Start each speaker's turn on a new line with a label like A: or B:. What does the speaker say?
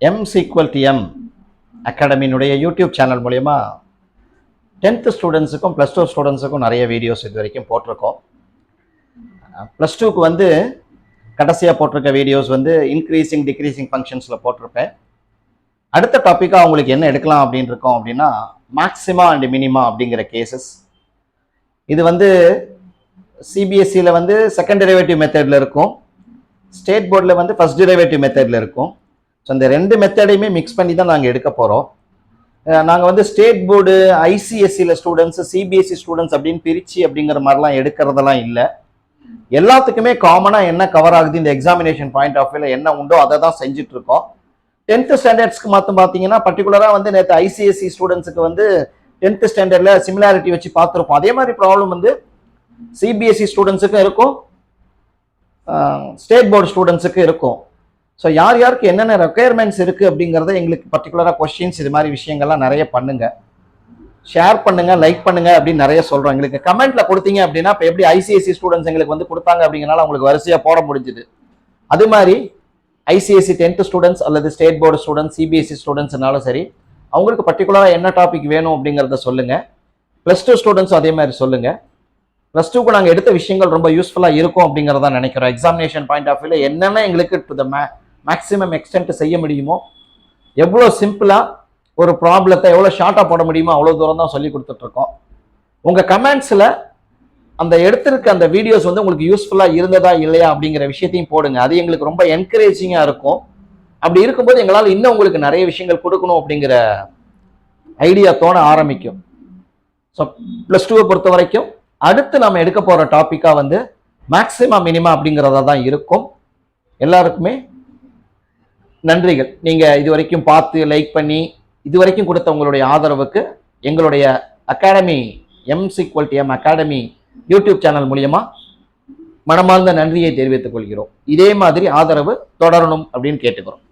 A: M அகாடமியினுடைய YouTube channel மூலமா 10th ஸ்டூடெண்ட்ஸுக்கும் +2 ஸ்டூடெண்ட்ஸுக்கும் நிறைய videos இது வரைக்கும் போட்டிருக்கோம். +2க்கு வந்து கடைசியாக போட்டிருக்க வீடியோஸ் வந்து இன்க்ரீசிங் டிக்ரீசிங் ஃபங்க்ஷன்ஸில் போட்டிருப்பேன். அடுத்த டாப்பிக்காக அவங்களுக்கு என்ன எடுக்கலாம் அப்படின்னு இருக்கோம் அப்படின்னா மேக்ஸிமா அண்ட் மினிமா அப்படிங்கிற கேசஸ். இது வந்து சிபிஎஸ்சியில் வந்து செகண்ட் டெரிவேட்டிவ் மெத்தடில் இருக்கும், ஸ்டேட் போர்டில் வந்து ஃபர்ஸ்ட் டெரிவேட்டிவ் மெத்தடில் இருக்கும். ஸோ இந்த ரெண்டு மெத்தடையுமே மிக்ஸ் பண்ணி தான் நாங்கள் எடுக்க போகிறோம். நாங்கள் வந்து ஸ்டேட் போர்டு ஐசிஎஸ்சியில் ஸ்டூடெண்ட்ஸ் சிபிஎஸ்சி ஸ்டூடெண்ட்ஸ் அப்படின்னு பிரித்து அப்படிங்கிற மாதிரிலாம் எடுக்கிறதெல்லாம் இல்லை. எல்லாத்துக்குமே காமனாக என்ன கவர் ஆகுது இந்த எக்ஸாமினேஷன் பாயிண்ட் ஆஃப் வியூவில் என்ன உண்டோ அதை தான் செஞ்சுட்டு இருக்கோம். 10th ஸ்டாண்டர்ட்ஸ்க்கு மட்டும் பார்த்தீங்கன்னா பர்டிகுலராக வந்து நேற்று ஐசிஎஸ்சி ஸ்டூடெண்ட்ஸுக்கு வந்து 10th ஸ்டாண்டர்டில் சிமிலாரிட்டி வச்சு பார்த்துருப்போம். அதே மாதிரி ப்ராப்ளம் வந்து சிபிஎஸ்சி ஸ்டூடெண்ட்ஸுக்கும் இருக்கும், ஸ்டேட் போர்டு ஸ்டூடெண்ட்ஸுக்கு இருக்கும். ஸோ யார் யாருக்கு என்னென்ன ரெக்குயர்மெண்ட்ஸ் இருக்குது அப்படிங்கிறத எங்களுக்கு பர்டிகுலராக கொஸ்டின்ஸ் இது மாதிரி விஷயங்கள்லாம் நிறைய பண்ணுங்கள், ஷேர் பண்ணுங்கள், லைக் பண்ணுங்கள் அப்படின்னு நிறைய சொல்கிறோம். எங்களுக்கு கமெண்ட்டில் கொடுத்தீங்க அப்படின்னா இப்போ எப்படி ஐசிஎஸ்சி ஸ்டூடெண்ட்ஸ் எங்களுக்கு வந்து கொடுத்தாங்க அப்படிங்கிறனால அவங்களுக்கு வரிசையாக போட முடிஞ்சுது. அது மாதிரி ஐசிஎஸ்சி 10th ஸ்டூடெண்ட்ஸ் அல்லது ஸ்டேட் போர்டு ஸ்டூடெண்ட்ஸ் சிபிஎஸ்சி ஸ்டூடெண்ட்ஸ்னாலும் சரி அவங்களுக்கு பர்டிகுலராக என்ன டாபிக் வேணும் அப்படிங்கிறத சொல்லுங்கள். +2 ஸ்டூடெண்ட்ஸும் அதே மாதிரி சொல்லுங்கள். +2க்கு நாங்கள் எடுத்த விஷயங்கள் ரொம்ப யூஸ்ஃபுல்லாக இருக்கும் அப்படிங்கிறத நினைக்கிறோம். எக்ஸாமினேஷன் பாயிண்ட் ஆஃப் வியூவில் என்னென்ன எங்களுக்கு டு த மேக்ஸிமம் எக்ஸ்டென்ட் செய்ய முடியுமோ, எவ்வளோ சிம்பிளாக ஒரு ப்ராப்ளத்தை எவ்வளோ ஷார்ட்டாக போட முடியுமோ அவ்வளோ தூரம் தான் சொல்லி கொடுத்துட்ருக்கோம். உங்கள் கமெண்ட்ஸில் அந்த எடுத்திருக்க அந்த வீடியோஸ் வந்து உங்களுக்கு யூஸ்ஃபுல்லாக இருந்ததா இல்லையா அப்படிங்கிற விஷயத்தையும் போடுங்க. அது எங்களுக்கு ரொம்ப என்கரேஜிங்காக இருக்கும். அப்படி இருக்கும்போது எங்களால் இன்னும் உங்களுக்கு நிறைய விஷயங்கள் கொடுக்கணும் அப்படிங்கிற ஐடியா தோண ஆரம்பிக்கும். ஸோ +2 பொறுத்த வரைக்கும் அடுத்து நாம் எடுக்க போகிற டாப்பிக்காக வந்து மேக்ஸிமா மினிமா அப்படிங்கிறதா தான் இருக்கும். எல்லாருக்குமே நன்றிகள். நீங்கள் இது வரைக்கும் பார்த்து லைக் பண்ணி இது வரைக்கும் கொடுத்த உங்களுடைய ஆதரவுக்கு எங்களுடைய academy M academy YouTube channel மூலியமா மனமார்ந்த நன்றியை தெரிவித்துக் கொள்கிறோம். இதே மாதிரி ஆதரவு தொடரணும் அப்படின்னு கேட்டுக்கிறோம்.